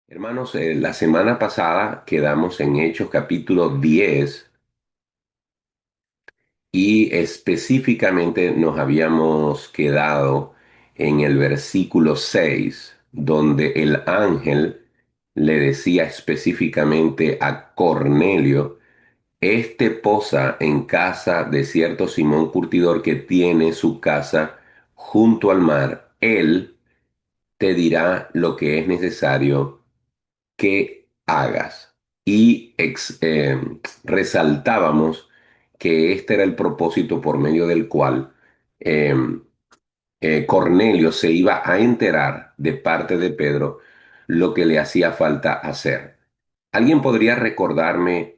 Hermanos, la semana pasada quedamos en Hechos capítulo 10 y específicamente nos habíamos quedado en el versículo 6, donde el ángel le decía específicamente a Cornelio: este posa en casa de cierto Simón Curtidor que tiene su casa junto al mar. Él te dirá lo que es necesario que hagas. Y resaltábamos que este era el propósito por medio del cual eh, Cornelio se iba a enterar de parte de Pedro lo que le hacía falta hacer. ¿Alguien podría recordarme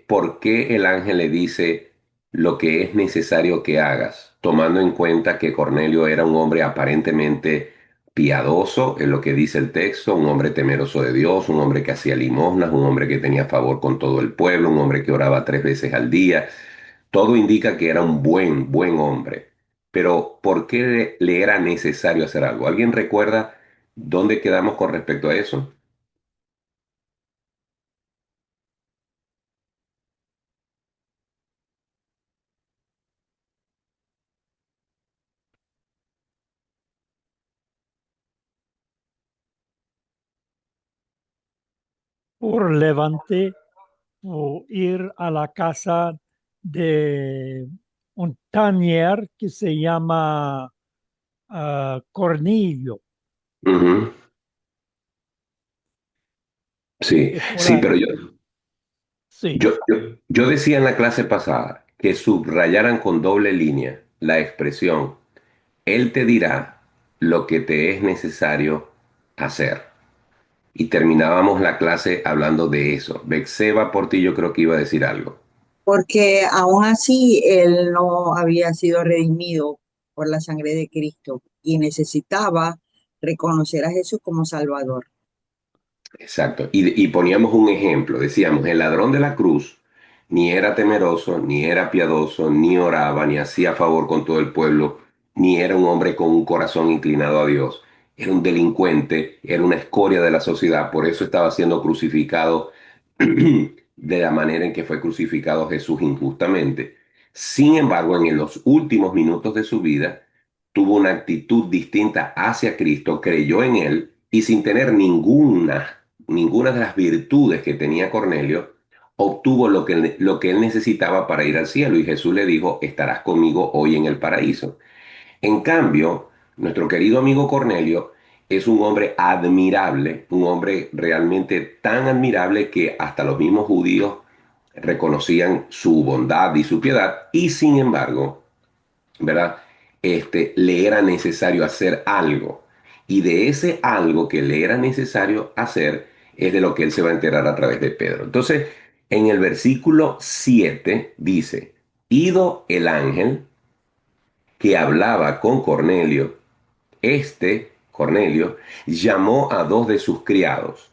por qué el ángel le dice lo que es necesario que hagas, tomando en cuenta que Cornelio era un hombre aparentemente piadoso, en lo que dice el texto, un hombre temeroso de Dios, un hombre que hacía limosnas, un hombre que tenía favor con todo el pueblo, un hombre que oraba 3 veces al día? Todo indica que era un buen hombre. Pero ¿por qué le era necesario hacer algo? ¿Alguien recuerda dónde quedamos con respecto a eso? Por levante o ir a la casa de un tañer que se llama Cornillo, Ujú. Sí, que por sí, ahí, pero sí, yo decía en la clase pasada que subrayaran con doble línea la expresión: Él te dirá lo que te es necesario hacer. Y terminábamos la clase hablando de eso. Bexeba Portillo creo que iba a decir algo. Porque aún así él no había sido redimido por la sangre de Cristo y necesitaba reconocer a Jesús como Salvador. Exacto. Y poníamos un ejemplo. Decíamos, el ladrón de la cruz ni era temeroso, ni era piadoso, ni oraba, ni hacía favor con todo el pueblo, ni era un hombre con un corazón inclinado a Dios. Era un delincuente, era una escoria de la sociedad. Por eso estaba siendo crucificado de la manera en que fue crucificado Jesús injustamente. Sin embargo, en los últimos minutos de su vida, tuvo una actitud distinta hacia Cristo, creyó en él y sin tener ninguna de las virtudes que tenía Cornelio, obtuvo lo que él necesitaba para ir al cielo. Y Jesús le dijo: estarás conmigo hoy en el paraíso. En cambio, nuestro querido amigo Cornelio es un hombre admirable, un hombre realmente tan admirable que hasta los mismos judíos reconocían su bondad y su piedad, y sin embargo, ¿verdad? Le era necesario hacer algo. Y de ese algo que le era necesario hacer es de lo que él se va a enterar a través de Pedro. Entonces, en el versículo 7 dice: ido el ángel que hablaba con Cornelio, Cornelio, llamó a 2 de sus criados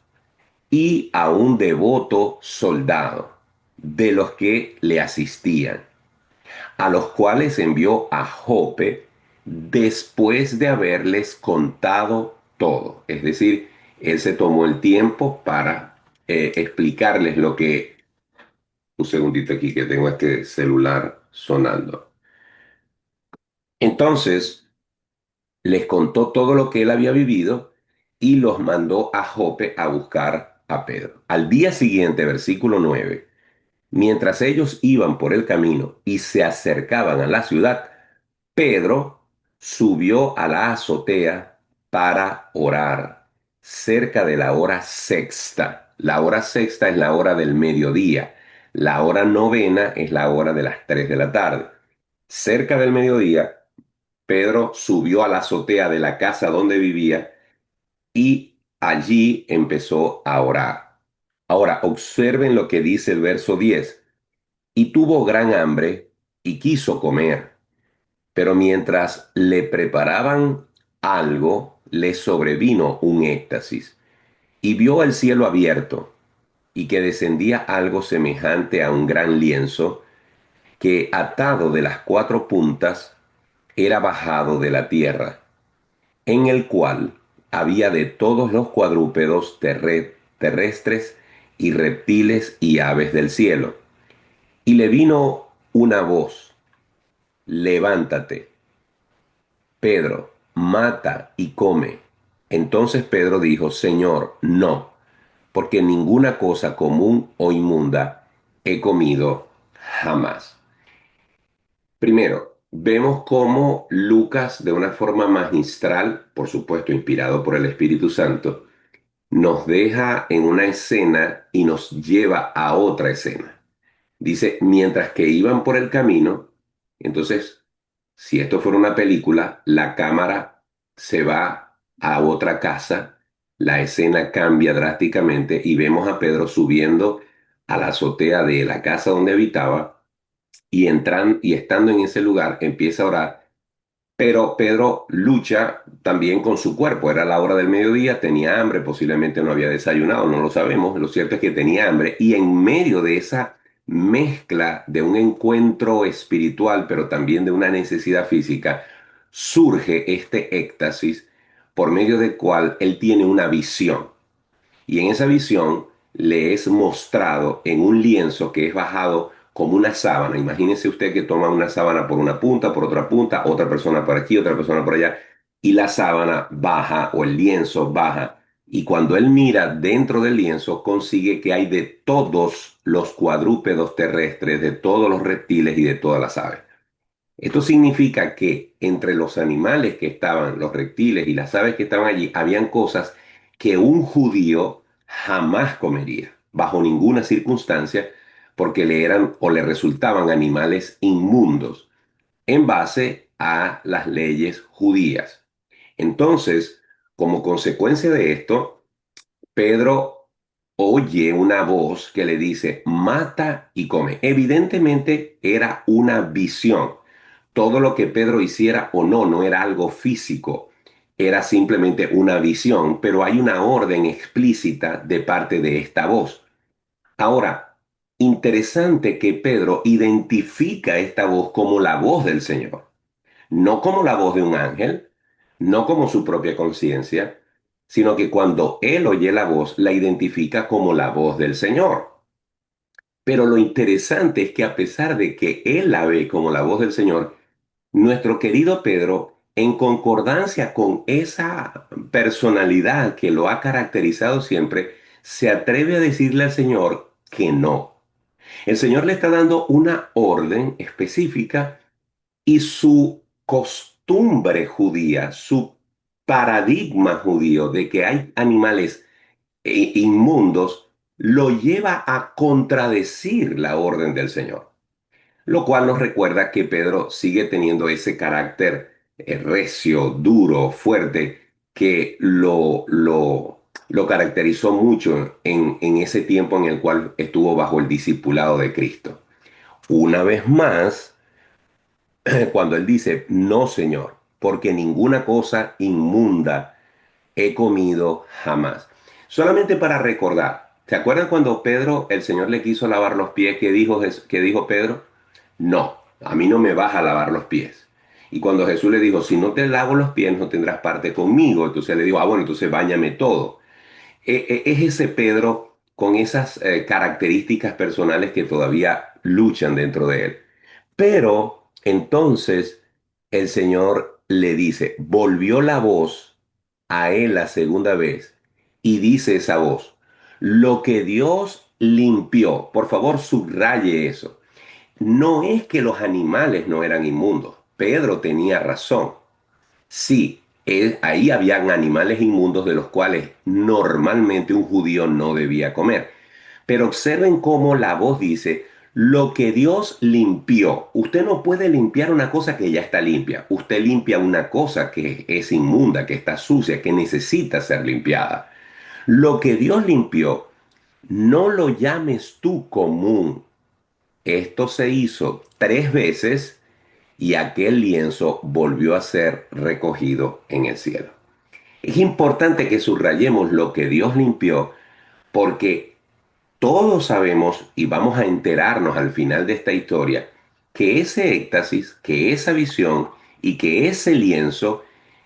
y a un devoto soldado de los que le asistían, a los cuales envió a Jope después de haberles contado todo. Es decir, él se tomó el tiempo para explicarles lo que... Un segundito aquí que tengo este celular sonando. Entonces, les contó todo lo que él había vivido y los mandó a Jope a buscar a Pedro. Al día siguiente, versículo 9, mientras ellos iban por el camino y se acercaban a la ciudad, Pedro subió a la azotea para orar cerca de la hora sexta. La hora sexta es la hora del mediodía. La hora novena es la hora de las 3 de la tarde. Cerca del mediodía, Pedro subió a la azotea de la casa donde vivía y allí empezó a orar. Ahora, observen lo que dice el verso 10. Y tuvo gran hambre y quiso comer. Pero mientras le preparaban algo, le sobrevino un éxtasis, y vio el cielo abierto, y que descendía algo semejante a un gran lienzo, que atado de las 4 puntas era bajado de la tierra, en el cual había de todos los cuadrúpedos terrestres y reptiles y aves del cielo. Y le vino una voz: levántate, Pedro, mata y come. Entonces Pedro dijo: Señor, no, porque ninguna cosa común o inmunda he comido jamás. Primero, vemos cómo Lucas, de una forma magistral, por supuesto inspirado por el Espíritu Santo, nos deja en una escena y nos lleva a otra escena. Dice, mientras que iban por el camino, entonces, si esto fuera una película, la cámara se va a otra casa, la escena cambia drásticamente y vemos a Pedro subiendo a la azotea de la casa donde habitaba y entran, y estando en ese lugar empieza a orar, pero Pedro lucha también con su cuerpo. Era la hora del mediodía, tenía hambre, posiblemente no había desayunado, no lo sabemos. Lo cierto es que tenía hambre y en medio de esa mezcla de un encuentro espiritual, pero también de una necesidad física, surge este éxtasis por medio del cual él tiene una visión. Y en esa visión le es mostrado en un lienzo que es bajado como una sábana. Imagínese usted que toma una sábana por una punta, por otra punta, otra persona por aquí, otra persona por allá, y la sábana baja o el lienzo baja. Y cuando él mira dentro del lienzo, consigue que hay de todos los cuadrúpedos terrestres, de todos los reptiles y de todas las aves. Esto significa que entre los animales que estaban, los reptiles y las aves que estaban allí, habían cosas que un judío jamás comería, bajo ninguna circunstancia, porque le eran o le resultaban animales inmundos en base a las leyes judías. Entonces, como consecuencia de esto, Pedro oye una voz que le dice, mata y come. Evidentemente era una visión. Todo lo que Pedro hiciera o no, no era algo físico, era simplemente una visión, pero hay una orden explícita de parte de esta voz. Ahora, interesante que Pedro identifica esta voz como la voz del Señor, no como la voz de un ángel, no como su propia conciencia, sino que cuando él oye la voz, la identifica como la voz del Señor. Pero lo interesante es que a pesar de que él la ve como la voz del Señor, nuestro querido Pedro, en concordancia con esa personalidad que lo ha caracterizado siempre, se atreve a decirle al Señor que no. El Señor le está dando una orden específica y su costumbre judía, su paradigma judío de que hay animales inmundos, lo lleva a contradecir la orden del Señor. Lo cual nos recuerda que Pedro sigue teniendo ese carácter recio, duro, fuerte, que lo caracterizó mucho en ese tiempo en el cual estuvo bajo el discipulado de Cristo. Una vez más, cuando él dice, no, Señor, porque ninguna cosa inmunda he comido jamás. Solamente para recordar, ¿se acuerdan cuando Pedro, el Señor le quiso lavar los pies, que dijo Pedro? No, a mí no me vas a lavar los pies. Y cuando Jesús le dijo, si no te lavo los pies, no tendrás parte conmigo. Entonces le dijo, ah, bueno, entonces báñame todo. Es ese Pedro con esas características personales que todavía luchan dentro de él. Pero entonces el Señor le dice, volvió la voz a él la segunda vez y dice esa voz, lo que Dios limpió, por favor subraye eso, no es que los animales no eran inmundos. Pedro tenía razón. Sí, ahí habían animales inmundos de los cuales normalmente un judío no debía comer. Pero observen cómo la voz dice, lo que Dios limpió. Usted no puede limpiar una cosa que ya está limpia. Usted limpia una cosa que es inmunda, que está sucia, que necesita ser limpiada. Lo que Dios limpió, no lo llames tú común. Esto se hizo 3 veces y aquel lienzo volvió a ser recogido en el cielo. Es importante que subrayemos lo que Dios limpió porque todos sabemos y vamos a enterarnos al final de esta historia que ese éxtasis, que esa visión y que ese lienzo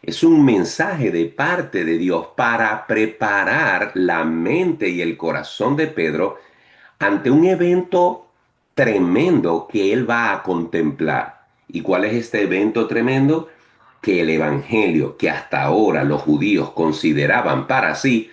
Es un mensaje de parte de Dios para preparar la mente y el corazón de Pedro ante un evento tremendo que él va a contemplar. ¿Y cuál es este evento tremendo? Que el Evangelio, que hasta ahora los judíos consideraban para sí,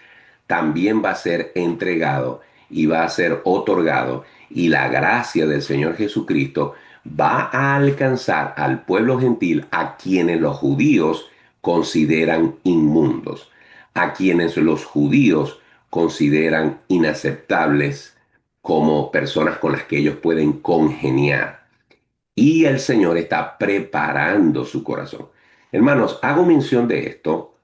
también va a ser entregado y va a ser otorgado. Y la gracia del Señor Jesucristo va a alcanzar al pueblo gentil a quienes los judíos consideran inmundos, a quienes los judíos consideran inaceptables como personas con las que ellos pueden congeniar. Y el Señor está preparando su corazón. Hermanos, hago mención de esto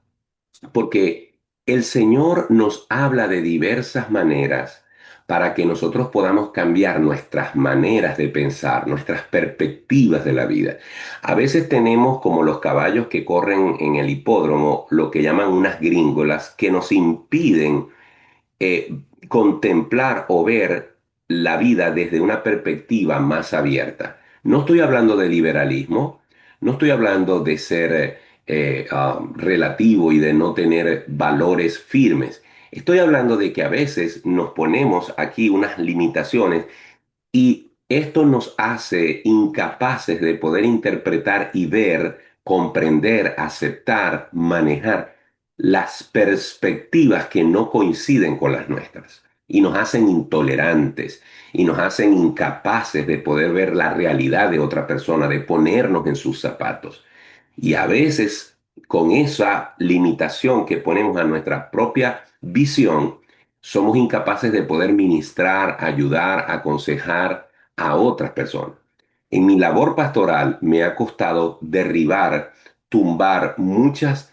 porque el Señor nos habla de diversas maneras para que nosotros podamos cambiar nuestras maneras de pensar, nuestras perspectivas de la vida. A veces tenemos como los caballos que corren en el hipódromo, lo que llaman unas gringolas, que nos impiden contemplar o ver la vida desde una perspectiva más abierta. No estoy hablando de liberalismo, no estoy hablando de ser relativo y de no tener valores firmes. Estoy hablando de que a veces nos ponemos aquí unas limitaciones y esto nos hace incapaces de poder interpretar y ver, comprender, aceptar, manejar las perspectivas que no coinciden con las nuestras. Y nos hacen intolerantes y nos hacen incapaces de poder ver la realidad de otra persona, de ponernos en sus zapatos. Y a veces con esa limitación que ponemos a nuestra propia visión, somos incapaces de poder ministrar, ayudar, aconsejar a otras personas. En mi labor pastoral me ha costado derribar, tumbar muchas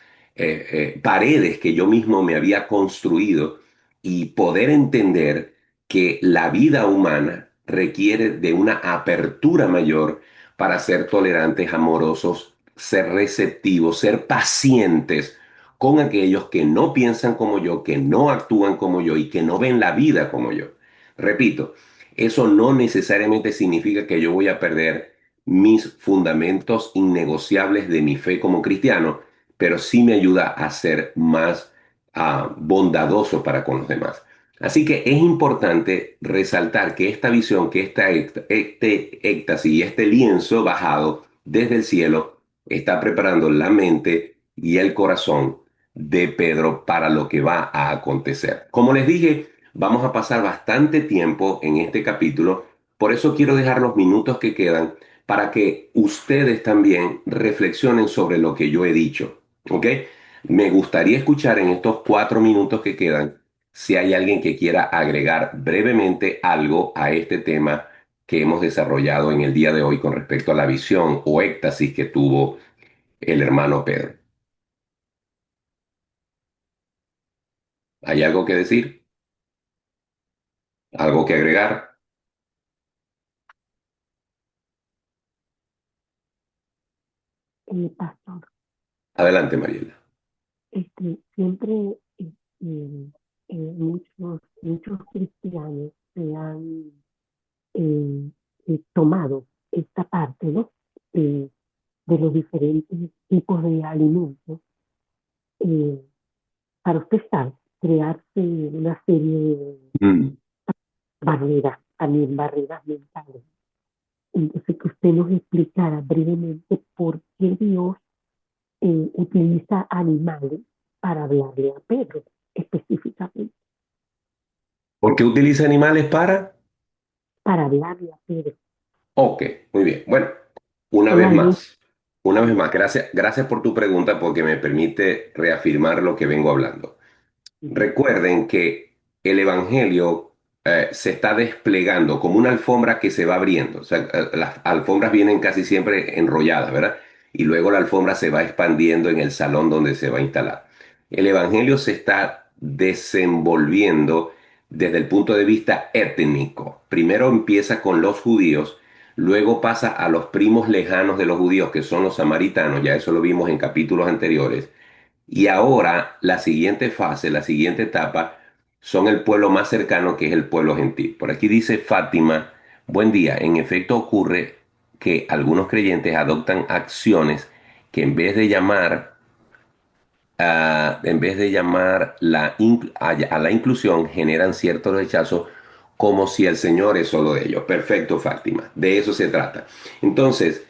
paredes que yo mismo me había construido y poder entender que la vida humana requiere de una apertura mayor para ser tolerantes, amorosos, ser receptivos, ser pacientes con aquellos que no piensan como yo, que no actúan como yo y que no ven la vida como yo. Repito, eso no necesariamente significa que yo voy a perder mis fundamentos innegociables de mi fe como cristiano, pero sí me ayuda a ser más bondadoso para con los demás. Así que es importante resaltar que esta visión, que este éxtasis y este lienzo bajado desde el cielo está preparando la mente y el corazón de Pedro para lo que va a acontecer. Como les dije, vamos a pasar bastante tiempo en este capítulo, por eso quiero dejar los minutos que quedan para que ustedes también reflexionen sobre lo que yo he dicho, ¿ok? Me gustaría escuchar en estos 4 minutos que quedan si hay alguien que quiera agregar brevemente algo a este tema que hemos desarrollado en el día de hoy con respecto a la visión o éxtasis que tuvo el hermano Pedro. ¿Hay algo que decir? ¿Algo que agregar? Pastor, Adelante, Mariela. siempre muchos cristianos se han eh, tomado esta parte, ¿no? Eh, de los diferentes tipos de alimentos eh, para usted sabe, crearse una serie de Mm. barreras, también barreras mentales. Entonces, que usted nos explicara brevemente por qué Dios utiliza animales para hablarle a Pedro específicamente, ¿Por qué utiliza animales para? para hablarle a Pedro. Ok, muy bien. Bueno, una Son vez algunos. más, una vez más, gracias por tu pregunta porque me permite reafirmar lo que vengo hablando. Recuerden que el Evangelio se está desplegando como una alfombra que se va abriendo. O sea, las alfombras vienen casi siempre enrolladas, ¿verdad? Y luego la alfombra se va expandiendo en el salón donde se va a instalar. El Evangelio se está desenvolviendo desde el punto de vista étnico. Primero empieza con los judíos, luego pasa a los primos lejanos de los judíos, que son los samaritanos, ya eso lo vimos en capítulos anteriores, y ahora la siguiente fase, la siguiente etapa, son el pueblo más cercano, que es el pueblo gentil. Por aquí dice Fátima, buen día. En efecto ocurre que algunos creyentes adoptan acciones que en vez de llamar en vez de llamar a la inclusión, generan cierto rechazo como si el Señor es solo de ellos. Perfecto, Fátima. De eso se trata. Entonces,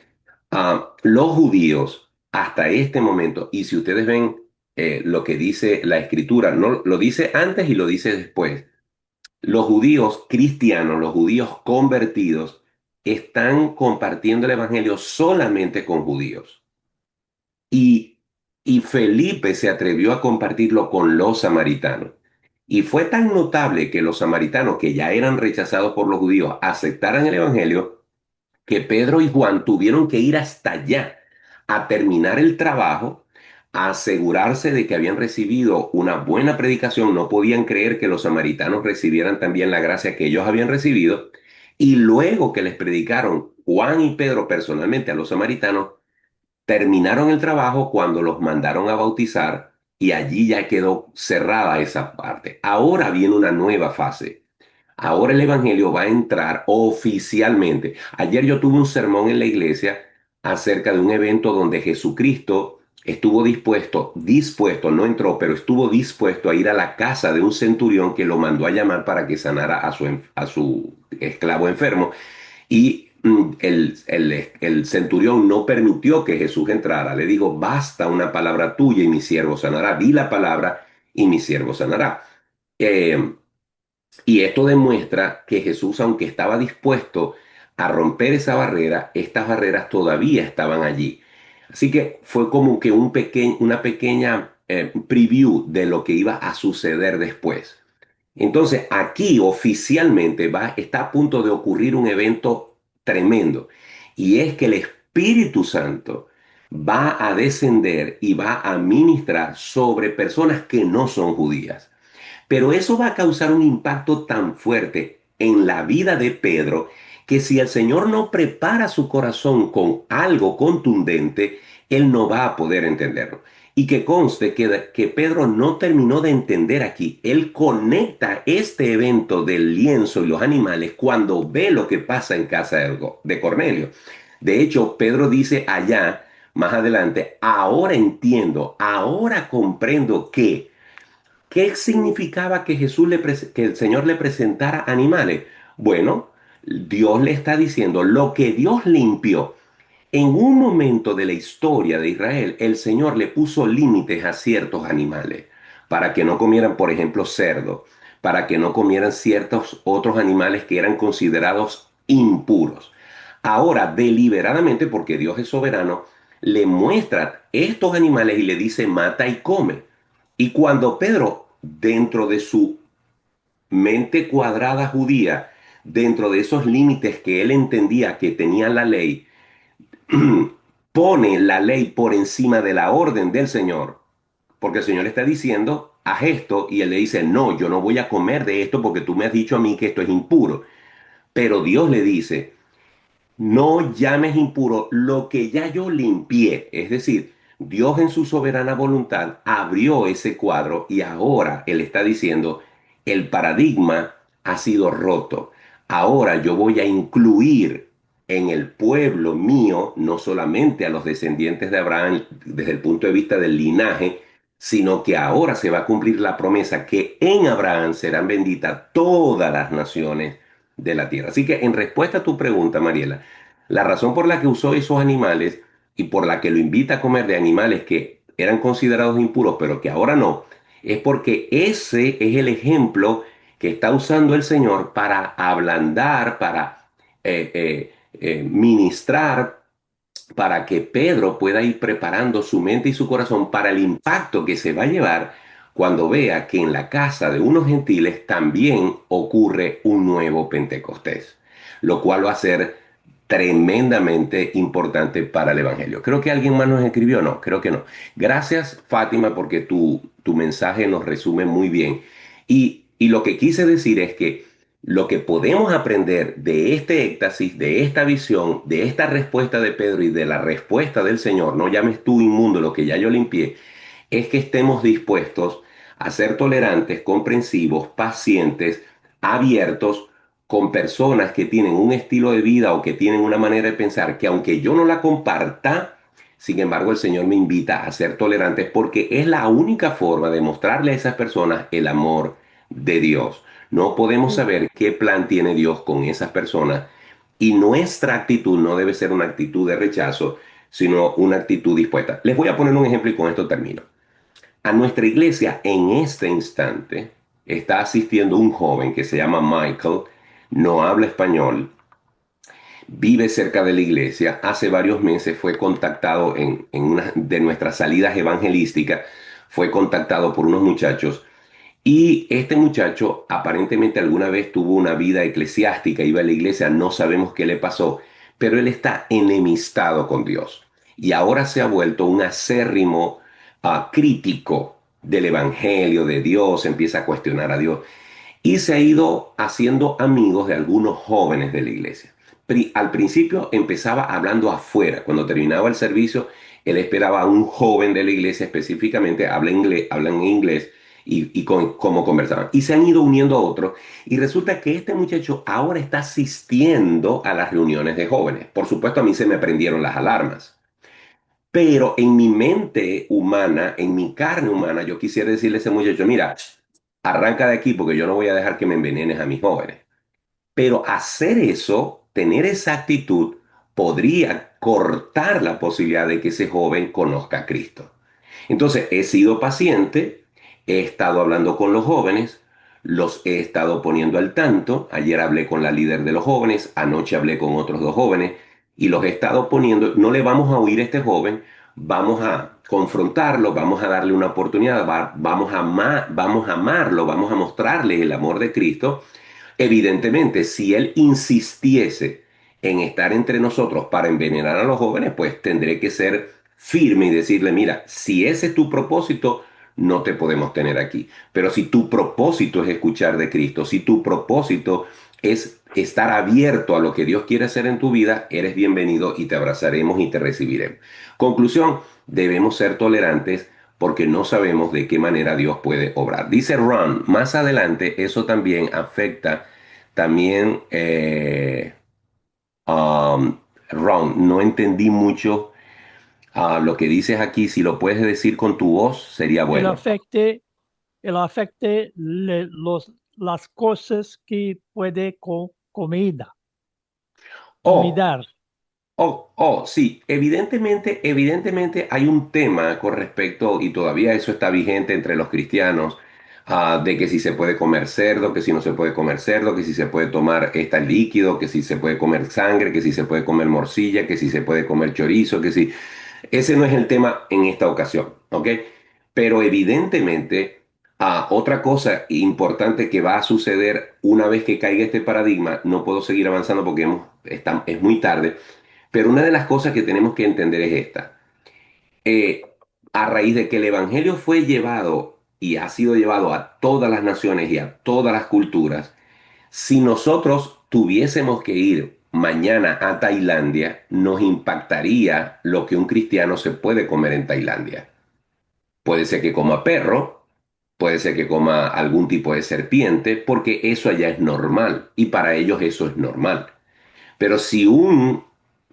los judíos hasta este momento, y si ustedes ven lo que dice la Escritura, no lo dice antes y lo dice después. Los judíos cristianos, los judíos convertidos, están compartiendo el evangelio solamente con judíos. Y, y Felipe se atrevió a compartirlo con los samaritanos. Y fue tan notable que los samaritanos, que ya eran rechazados por los judíos, aceptaran el evangelio, que Pedro y Juan tuvieron que ir hasta allá a terminar el trabajo, a asegurarse de que habían recibido una buena predicación. No podían creer que los samaritanos recibieran también la gracia que ellos habían recibido. Y luego que les predicaron Juan y Pedro personalmente a los samaritanos, terminaron el trabajo cuando los mandaron a bautizar y allí ya quedó cerrada esa parte. Ahora viene una nueva fase. Ahora el Evangelio va a entrar oficialmente. Ayer yo tuve un sermón en la iglesia acerca de un evento donde Jesucristo estuvo dispuesto, no entró, pero estuvo dispuesto a ir a la casa de un centurión que lo mandó a llamar para que sanara a su esclavo enfermo. Y el centurión no permitió que Jesús entrara. Le dijo, basta una palabra tuya y mi siervo sanará. Di la palabra y mi siervo sanará. Eh, y esto demuestra que Jesús, aunque estaba dispuesto a romper esa barrera, estas barreras todavía estaban allí. Así que fue como que una pequeña preview de lo que iba a suceder después. Entonces, aquí oficialmente está a punto de ocurrir un evento tremendo, y es que el Espíritu Santo va a descender y va a ministrar sobre personas que no son judías. Pero eso va a causar un impacto tan fuerte en la vida de Pedro que si el Señor no prepara su corazón con algo contundente, él no va a poder entenderlo. Y que conste que Pedro no terminó de entender aquí. Él conecta este evento del lienzo y los animales cuando ve lo que pasa en casa de Cornelio. De hecho, Pedro dice allá, más adelante, ahora entiendo, ahora comprendo que ¿qué significaba que que el Señor le presentara animales? Bueno, Dios le está diciendo lo que Dios limpió. En un momento de la historia de Israel, el Señor le puso límites a ciertos animales para que no comieran, por ejemplo, cerdo, para que no comieran ciertos otros animales que eran considerados impuros. Ahora, deliberadamente, porque Dios es soberano, le muestra estos animales y le dice, mata y come. Y cuando Pedro, dentro de su mente cuadrada judía, dentro de esos límites que él entendía que tenía la ley, pone la ley por encima de la orden del Señor, porque el Señor le está diciendo, haz esto, y él le dice, no, yo no voy a comer de esto porque tú me has dicho a mí que esto es impuro. Pero Dios le dice, no llames impuro lo que ya yo limpié. Es decir, Dios en su soberana voluntad abrió ese cuadro y ahora Él está diciendo, el paradigma ha sido roto. Ahora yo voy a incluir en el pueblo mío no solamente a los descendientes de Abraham desde el punto de vista del linaje, sino que ahora se va a cumplir la promesa que en Abraham serán benditas todas las naciones de la tierra. Así que en respuesta a tu pregunta, Mariela, la razón por la que usó esos animales y por la que lo invita a comer de animales que eran considerados impuros, pero que ahora no, es porque ese es el ejemplo que está usando el Señor para ablandar, para ministrar, para que Pedro pueda ir preparando su mente y su corazón para el impacto que se va a llevar cuando vea que en la casa de unos gentiles también ocurre un nuevo Pentecostés, lo cual va a ser tremendamente importante para el Evangelio. Creo que alguien más nos escribió, no, creo que no. Gracias, Fátima, porque tu mensaje nos resume muy bien. Y lo que quise decir es que lo que podemos aprender de este éxtasis, de esta visión, de esta respuesta de Pedro y de la respuesta del Señor, no llames tú inmundo lo que ya yo limpié, es que estemos dispuestos a ser tolerantes, comprensivos, pacientes, abiertos con personas que tienen un estilo de vida o que tienen una manera de pensar que aunque yo no la comparta, Sin embargo, el Señor me invita a ser tolerantes porque es la única forma de mostrarle a esas personas el amor de Dios. No podemos Sí, saber qué plan tiene Dios con esas personas y nuestra actitud no debe ser una actitud de rechazo, sino una actitud dispuesta. Les voy a poner un ejemplo y con esto termino. A nuestra iglesia en este instante está asistiendo un joven que se llama Michael, no habla español, vive cerca de la iglesia. Hace varios meses fue contactado en una de nuestras salidas evangelísticas, fue contactado por unos muchachos y este muchacho aparentemente alguna vez tuvo una vida eclesiástica, iba a la iglesia, no sabemos qué le pasó, pero él está enemistado con Dios y ahora se ha vuelto un acérrimo crítico del evangelio de Dios, empieza a cuestionar a Dios y se ha ido haciendo amigos de algunos jóvenes de la iglesia. Al principio empezaba hablando afuera, cuando terminaba el servicio, él esperaba a un joven de la iglesia específicamente, hablan en inglés y cómo conversaban. Y se han ido uniendo a otros y resulta que este muchacho ahora está asistiendo a las reuniones de jóvenes. Por supuesto, a mí se me prendieron las alarmas. Pero en mi mente humana, en mi carne humana, yo quisiera decirle a ese muchacho, mira, arranca de aquí porque yo no voy a dejar que me envenenes a mis jóvenes. Pero hacer eso, tener esa actitud, podría cortar la posibilidad de que ese joven conozca a Cristo. Entonces, he sido paciente, he estado hablando con los jóvenes, los he estado poniendo al tanto. Ayer hablé con la líder de los jóvenes, anoche hablé con otros dos jóvenes y los he estado poniendo. No le vamos a oír a este joven, vamos a confrontarlo, vamos a darle una oportunidad, vamos a amarlo, vamos a mostrarle el amor de Cristo. Evidentemente, si él insistiese en estar entre nosotros para envenenar a los jóvenes, pues tendré que ser firme y decirle, mira, si ese es tu propósito, no te podemos tener aquí. Pero si tu propósito es escuchar de Cristo, si tu propósito es estar abierto a lo que Dios quiere hacer en tu vida, eres bienvenido y te abrazaremos y te recibiremos. Conclusión, debemos ser tolerantes porque no sabemos de qué manera Dios puede obrar. Dice Ron, más adelante eso también afecta, también, Ron, no entendí mucho lo que dices aquí, si lo puedes decir con tu voz, sería El bueno. afecte, el afecte las cosas que puede Oh, comidar. sí, evidentemente hay un tema con respecto, y todavía eso está vigente entre los cristianos, de que si se puede comer cerdo, que si no se puede comer cerdo, que si se puede tomar este líquido, que si se puede comer sangre, que si se puede comer morcilla, que si se puede comer chorizo, que si... Ese no es el tema en esta ocasión, ¿ok? Pero evidentemente, otra cosa importante que va a suceder una vez que caiga este paradigma, no puedo seguir avanzando porque es muy tarde, pero una de las cosas que tenemos que entender es esta. Eh, a raíz de que el Evangelio fue llevado y ha sido llevado a todas las naciones y a todas las culturas, si nosotros tuviésemos que ir mañana a Tailandia, nos impactaría lo que un cristiano se puede comer en Tailandia. Puede ser que coma perro, puede ser que coma algún tipo de serpiente, porque eso allá es normal y para ellos eso es normal. Pero si un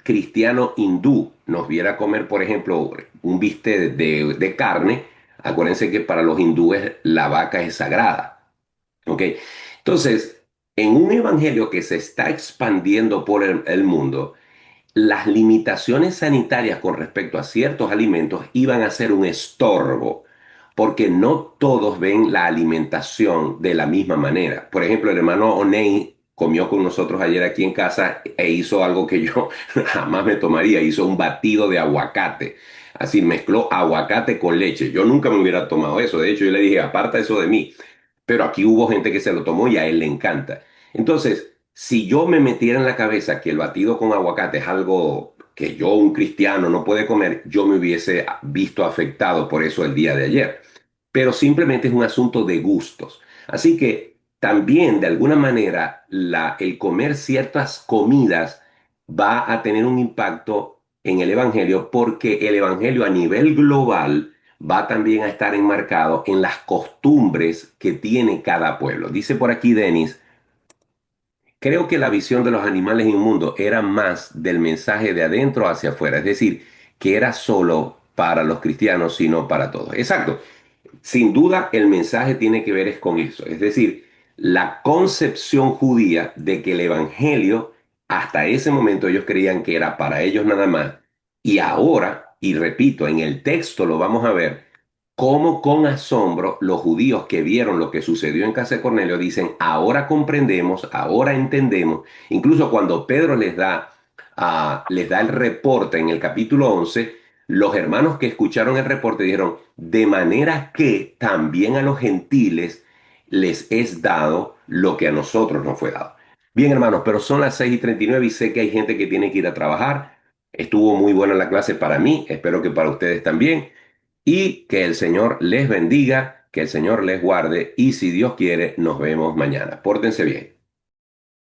cristiano hindú nos viera comer, por ejemplo, un bistec de carne, acuérdense que para los hindúes la vaca es sagrada. ¿Ok? Entonces, en un evangelio que se está expandiendo por el mundo, las limitaciones sanitarias con respecto a ciertos alimentos iban a ser un estorbo, porque no todos ven la alimentación de la misma manera. Por ejemplo, el hermano Oney comió con nosotros ayer aquí en casa e hizo algo que yo jamás me tomaría, hizo un batido de aguacate. Así mezcló aguacate con leche. Yo nunca me hubiera tomado eso. De hecho, yo le dije, aparta eso de mí. Pero aquí hubo gente que se lo tomó y a él le encanta. Entonces, si yo me metiera en la cabeza que el batido con aguacate es algo que yo, un cristiano, no puede comer, yo me hubiese visto afectado por eso el día de ayer. Pero simplemente es un asunto de gustos. Así que también, de alguna manera, el comer ciertas comidas va a tener un impacto en el Evangelio porque el Evangelio a nivel global va también a estar enmarcado en las costumbres que tiene cada pueblo. Dice por aquí Denis, creo que la visión de los animales en el mundo era más del mensaje de adentro hacia afuera, es decir, que era solo para los cristianos, sino para todos. Exacto. Sin duda, el mensaje tiene que ver es con eso, es decir, la concepción judía de que el evangelio, hasta ese momento ellos creían que era para ellos nada más, y ahora, y repito, en el texto lo vamos a ver, cómo con asombro los judíos que vieron lo que sucedió en casa de Cornelio dicen, ahora comprendemos, ahora entendemos, incluso cuando Pedro les da el reporte en el capítulo 11, los hermanos que escucharon el reporte dijeron, de manera que también a los gentiles les es dado lo que a nosotros nos fue dado. Bien, hermanos, pero son las 6:39 y sé que hay gente que tiene que ir a trabajar. Estuvo muy buena la clase para mí, espero que para ustedes también. Y que el Señor les bendiga, que el Señor les guarde y si Dios quiere, nos vemos mañana. Pórtense bien.